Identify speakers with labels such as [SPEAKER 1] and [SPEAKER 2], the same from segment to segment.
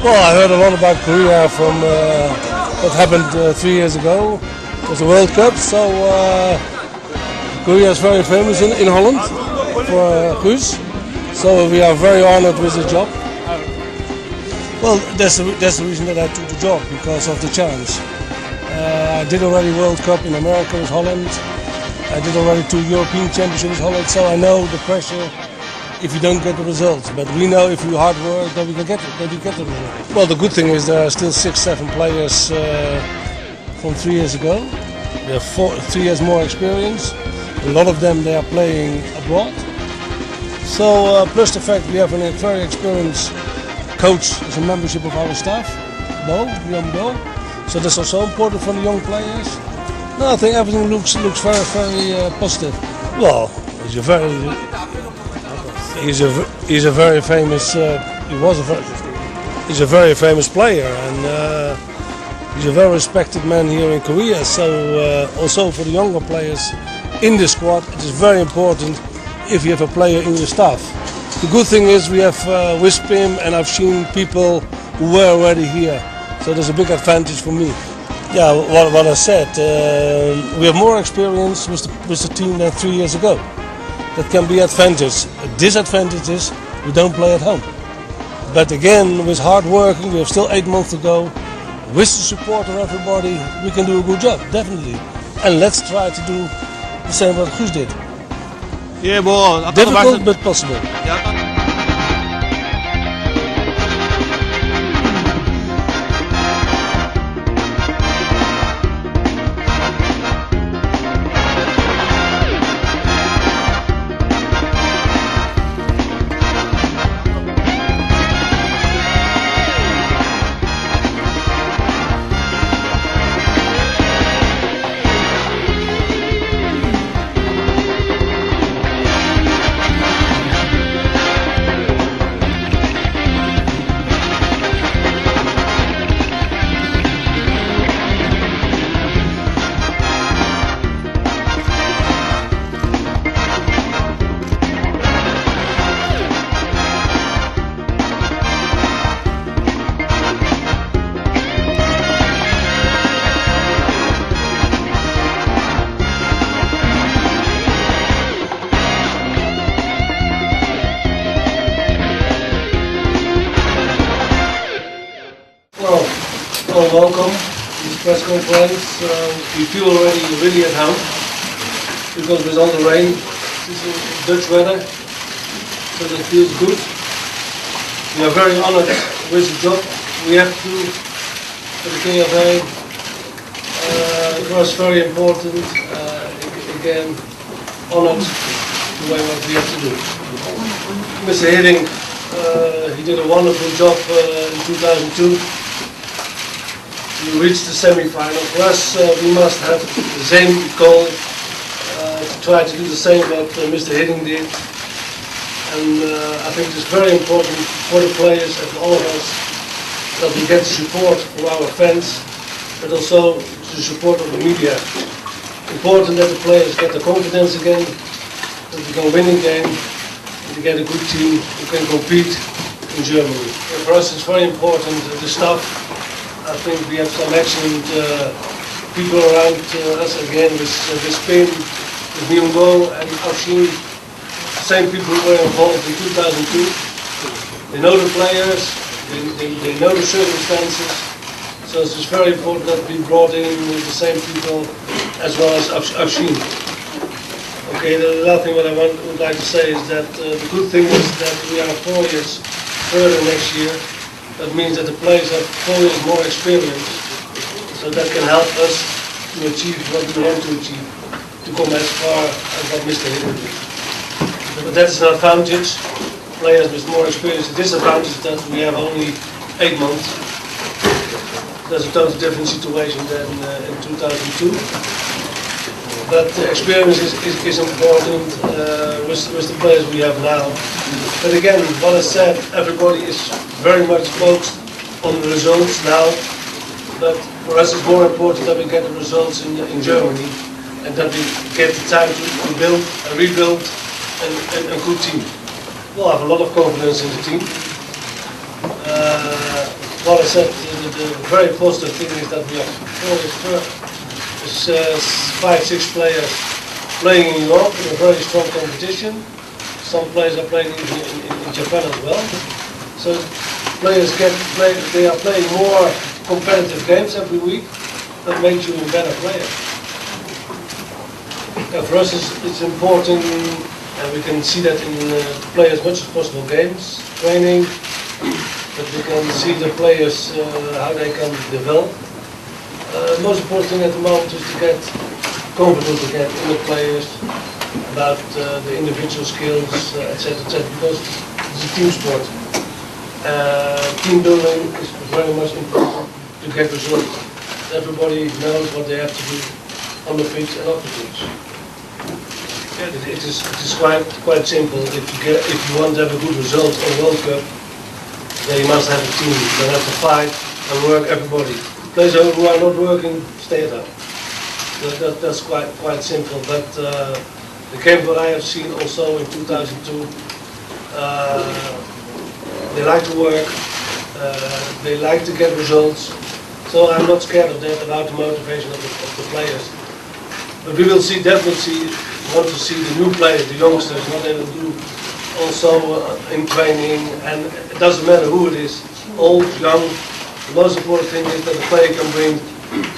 [SPEAKER 1] Well, I heard a lot about Korea from what happened 3 years ago. It was the World Cup, so Korea is very famous in Holland for Guus. So we are very honored with the job. Well, that's the reason that I took the job, because of the chance. I did already World Cup in America with Holland. I did already 2 European Championships with Holland, so I know the pressure if you don't get the results. But we know if you hard work, then we can get the result. Well, the good thing is there are still 6-7 players from 3 years ago. They have 3 years more experience. A lot of them, they are playing abroad. So plus the fact we have a very experienced coach as a membership of our staff, Bo. So that's also important for the young players. No, I think everything looks very, very positive. Well, he's a very famous. He's a very famous player, and he's a very respected man here in Korea. So also for the younger players in the squad, it is very important if you have a player in your staff. The good thing is we have with him, and I've seen people who were already here. So there's a big advantage for me. Yeah, what I said, we have more experience with the team than 3 years ago. That can be advantage. A disadvantage is we don't play at home. But again, with hard working, we have still 8 months to go. With the support of everybody, we can do a good job, definitely. And let's try to do the same what Guus did.
[SPEAKER 2] 예, 뭐
[SPEAKER 1] Difficult but possible. Well, welcome to this press conference. We feel already really at home because with all the rain, this is Dutch weather, so that feels good. We are very honored with the job we have to do for the KFA. It was very important, again, honored the way what we have to do. Mr. Hiddink, he did a wonderful job in 2002. We reached the semi-final. For us, we must have the same goal, to try to do the same what Mr. Hiddink did. And I think it's very important for the players and for all of us that we get the support from our fans, but also the support of the media. Important that the players get the confidence again, that we can win a game, and to get a good team who can compete in Germany. And for us, it's very important the staff. I think we have some excellent people around us again with Spain, with Myungbo, and I've seen the same people who were involved in 2002. They know the players, they know the circumstances, so it's just very important that we brought in the same people as well as I've seen. Okay, the other thing what I would like to say is that the good thing is that we are 4 years further next year. That means that the players have 4 years more experience, so that can help us to achieve what we want to achieve, to come as far as what Mr. Hiddink did. But that's an advantage. Players with more experience. The disadvantage is that we have only 8 months. That's a totally different situation than in 2002. But experience is important with the players we have now. But again, what I said, everybody is very much focused on the results now. But for us, it's more important that we get the results in Germany, and that we get the time to build and rebuild a good team. Well, I have a lot of confidence in the team. what I said, the very positive thing is that we have 5-6 players playing in Europe in a very strong competition. Some players are playing in Japan as well. So players they are playing more competitive games every week. That makes you a better player. For us it's important, and we can see that in play as much as possible games, training, that we can see the players, how they can develop. Most important thing at the moment is to get confidence again in the players, about the individual skills, etc., because it's a team sport. Team building is very much important to get results. Everybody knows what they have to do on the pitch and off the pitch. It is quite simple. If you want to have a good result on World Cup, then you must have a team. You have to fight and work everybody. Players who are not working, stay at home. That's quite simple. But the game that I have seen also in 2002, they like to work, they like to get results. So I'm not scared of that, about the motivation of the players. But we will definitely want to see the new players, the youngsters, what they will do also in training, and it doesn't matter who it is, old, young. The most important thing is that the player can bring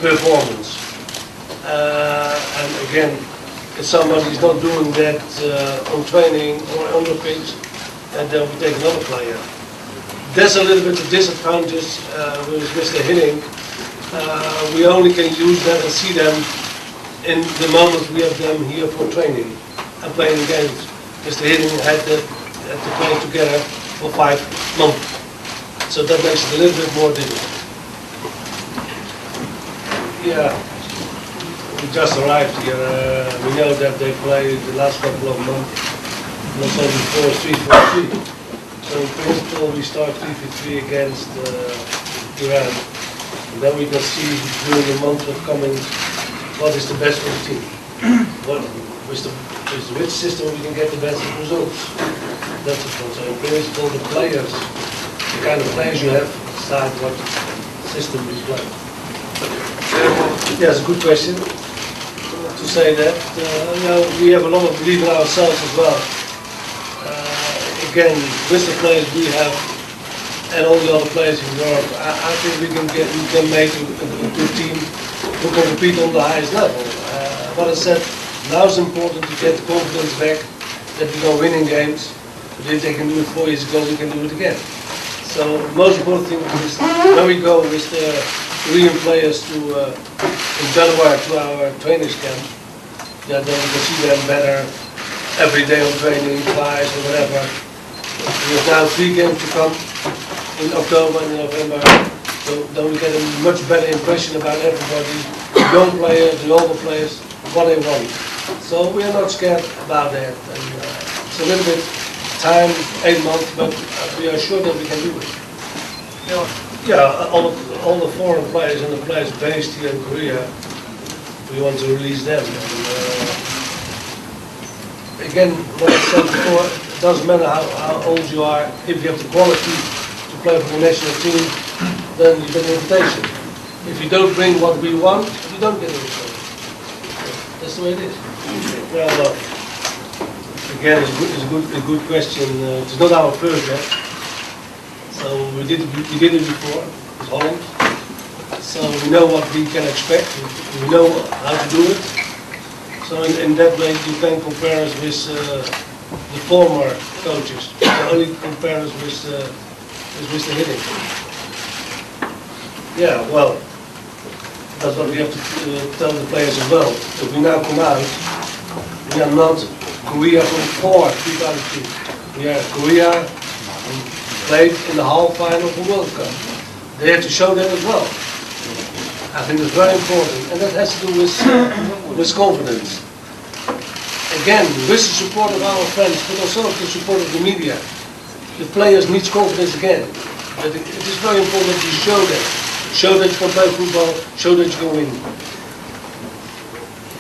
[SPEAKER 1] performance. And again, if somebody is not doing that on training or on the pitch, then we take another player. There's a little bit of disadvantage with Mr. Hinning. We only can use them and see them in the moment we have them here for training and playing games. Mr. Hinning had to play together for 5 months. So that makes it a little bit more difficult. Yeah, we just arrived here. We know that they played the last couple of months, not only 4-3-4-3. So in principle we start 3-3 against Iran. And then we can see during the months of coming what is the best for the team. With which system we can get the best results. That's the point. So in principle the players, the kind of players you have, decide what system we play. Yeah, it's a good question to say that. We have a lot of belief in ourselves as well. Again, with the players we have and all the other players in Europe, I think we can make a good team who can compete on the highest level. What I said, now it's important to get the confidence back that we are winning games. But if they can do it 4 years ago, we can do it again. So the most important thing is when we go with the Korean players in January to our trainers camp, then we can see them better every day on training, twice or whatever. We have now 3 games to come in October and November, so then we get a much better impression about everybody, the young players, the older players, what they want. So we are not scared about that. And, it's a little bit time, 8 months, but we are sure that we can do it. Yeah, all the foreign players and the players based here in Korea, we want to release them. And, again, what I said before, it doesn't matter how old you are, if you have the quality to play for the national team, then you get an invitation. If you don't bring what we want, you don't get an invitation. That's the way it is. Well, again, it's a good question. It's not our first bet. So we did it before, it's Holland. So we know what we can expect, we know how to do it. So in that way you can compare us with the former coaches. You can only compare us with Mr. Hinning. Yeah, well, that's what we have to tell the players as well. If we now come out, we are not Korea from 2002. We are Korea played in the half final of the World Cup. They have to show that as well. I think it's very important, and that has to do with confidence. Again, with the support of our friends, but also with the support of the media, the players need confidence again. But it is very important that you show that. Show that you can play football, show that you can win.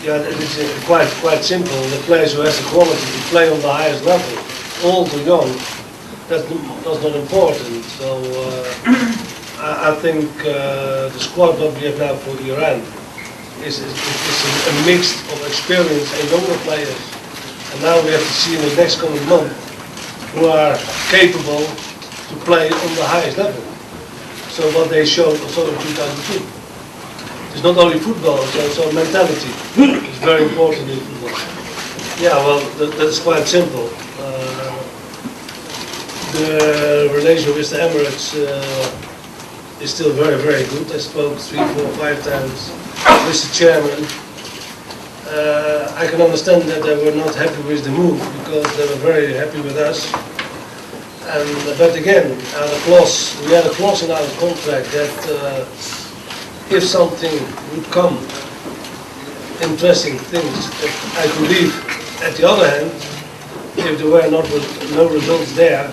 [SPEAKER 1] Yeah, it's quite simple. The players who have the quality to play on the highest level, old or young, that's not important. So I I think the squad what we have now for Iran is a mix of experience and younger players. And now we have to see in the next coming month who are capable to play on the highest level. So what they showed also in 2002. It's not only football, it's also mentality. It's very important in football. Yeah, well, that's quite simple. The relation with the Emirates is still very, very good. I spoke 3, 4, 5 times with the chairman. I can understand that they were not happy with the move because they were very happy with us. But again, we had a clause in our contract that if something would come, interesting things, that I could leave. At the other hand, if there were no results there,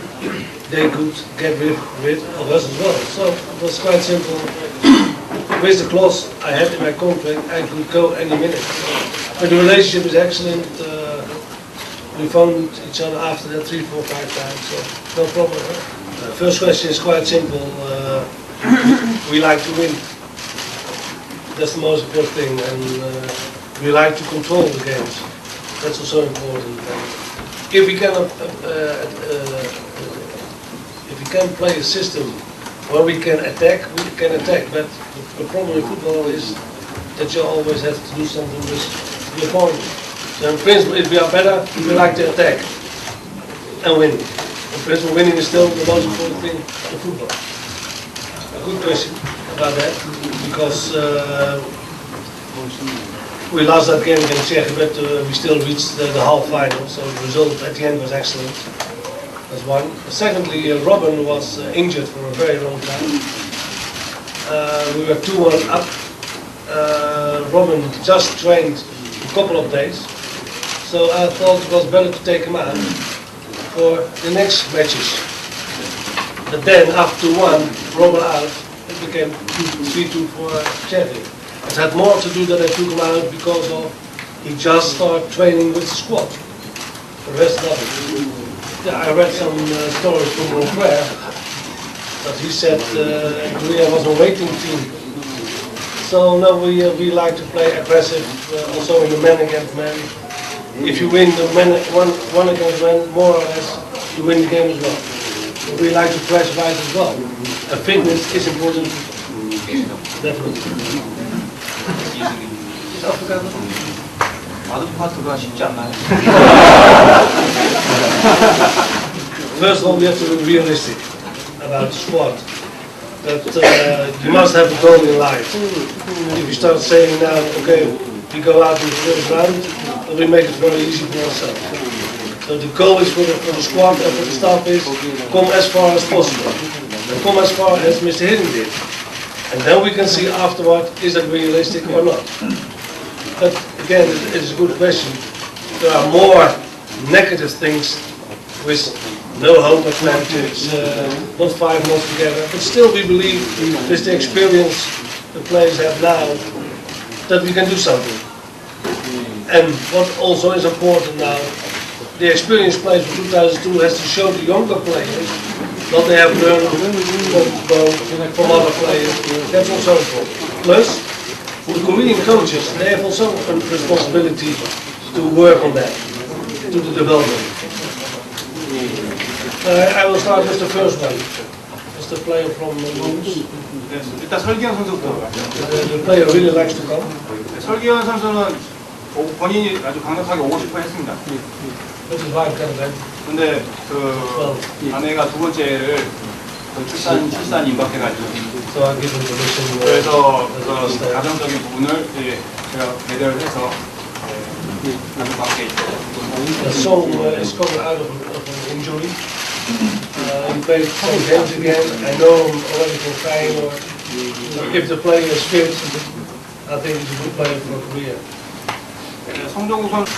[SPEAKER 1] they could get rid of us as well. So it was quite simple. With the clause I had in my contract, I could go any minute. But the relationship is excellent. We found each other after that 3, 4, 5 times, so no problem. First question is quite simple. We like to win. That's the most important thing, and we like to control the games. That's also important. If we can play a system where we can attack, we can attack. But the problem in football is that you always have to do something with the opponent. So in principle, if we are better, we like to attack and win. In principle, winning is still the most important thing in football. A good question about that, because we lost that game against Czech, but we still reached the half final, so the result at the end was excellent. That's one. Secondly, Robin was injured for a very long time. We were 2-1 up. Robin just trained a couple of days, so I thought it was better to take him out for the next matches. But then after 1, Robin out, it became 3-2 for Czechia. It had more to do that I took him out because he just started training with the squad. The rest of it. Yeah, I read some stories from Montreal, but he said Korea was a waiting team. So now we like to play aggressive, also in the man against man. If you win the one against man, more or less, you win the game as well. So we like to press right as well. And fitness is important, definitely.
[SPEAKER 3] 아드보카드가 쉽지 않나요?
[SPEAKER 1] First of all, we have to be realistic about the squad. But you must have a goal in life. If you start saying now, okay, we go out in the first round, then we make it very easy for ourselves. So the goal is for the squad and for the staff is come as far as possible. And come as far as Mr. Hiddink did. And then we can see afterward, is that realistic or not? But again, it is a good question. There are more negative things with no home advantage, not 5 months together. But still we believe with the experience the players have now that we can do something. And what also is important now, the experienced players from 2002 has to show the younger players what they have learned from other players. That's also important. Plus, the Korean coaches, they have also a responsibility to work on that, to the development. I will start with the first one. It's the player from Moose.
[SPEAKER 3] 일단 설기현 선수부터.
[SPEAKER 1] The player really likes to come.
[SPEAKER 3] 설기현 선수는 본인이 아주 강력하게 오고 싶어 했습니다.
[SPEAKER 1] This is why I'm coming back.
[SPEAKER 3] 근데 그 아내가 두 번째를 출산 임박해가지고
[SPEAKER 1] So I give him permission.
[SPEAKER 3] 그래서 그 가정적인 부분을 제가 배려를 해서 가족 관계에 있고.
[SPEAKER 1] The song is coming out of an injury. He played some games again. I know him already from Feyenoord. If the player is fit, I think he's a good player for Korea.
[SPEAKER 3] 성종국 선수.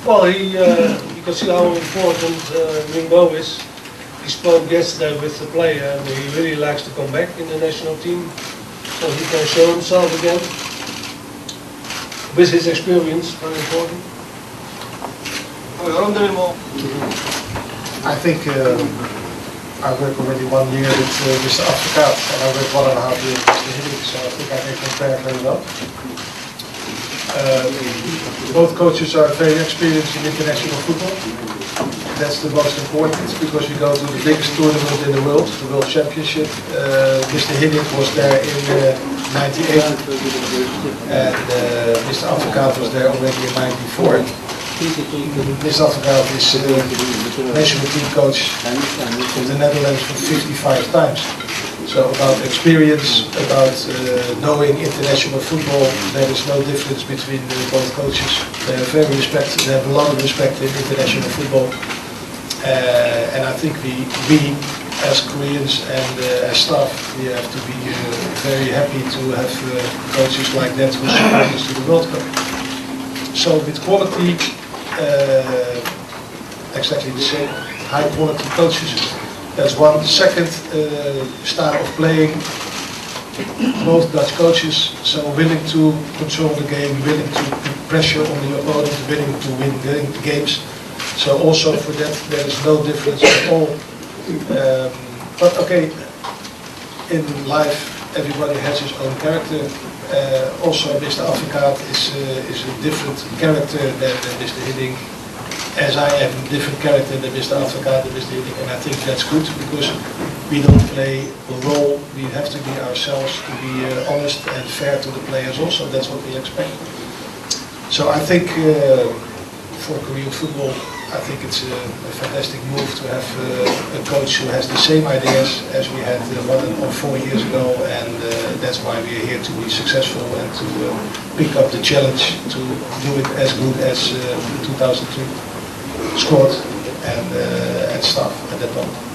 [SPEAKER 1] Well, you can see how important Rimbo is. He spoke yesterday with the player and he really likes to come back in the national team so he can show himself again. With his experience, very important.
[SPEAKER 3] 여러분들 뭐
[SPEAKER 4] I think I work already 1 year with Mr. Advocaat, and I work 1.5 years with Mr. Hiddink, so I think I can compare very well. Both coaches are very experienced in international football. That's the most important, because we go to the biggest tournament in the World Championship. Mr. Hiddink was there in '98, and Mr. Advocaat was there already in '94. Mr. Advocaat is national team coach of the Netherlands for 55 times. So about experience, about knowing international football, there is no difference between both coaches. They are very respected. They have a lot of respect in international football. And I think we as Koreans and as staff, we have to be very happy to have coaches like that who support us to the World Cup. So with quality, exactly the same, high quality coaches. That's one. Second, style of playing. Both Dutch coaches, so willing to control the game, willing to put pressure on the opponent, willing to win games. So also for that, there is no difference at all. But okay, in life, everybody has his own character. Also, Mr. Advocaat is a different character than Mr. Hiddink, as I am a different character than Mr. Advocaat and Mr. Hiddink, and I think that's good, because we don't play a role. We have to be ourselves, to be honest and fair to the players also. That's what we expect. So I think for Korean football, I think it's a fantastic move to have a coach who has the same ideas as we had 1 or 4 years ago, and that's why we are here to be successful and to pick up the challenge to do it as good as 2002 squad and staff at that moment.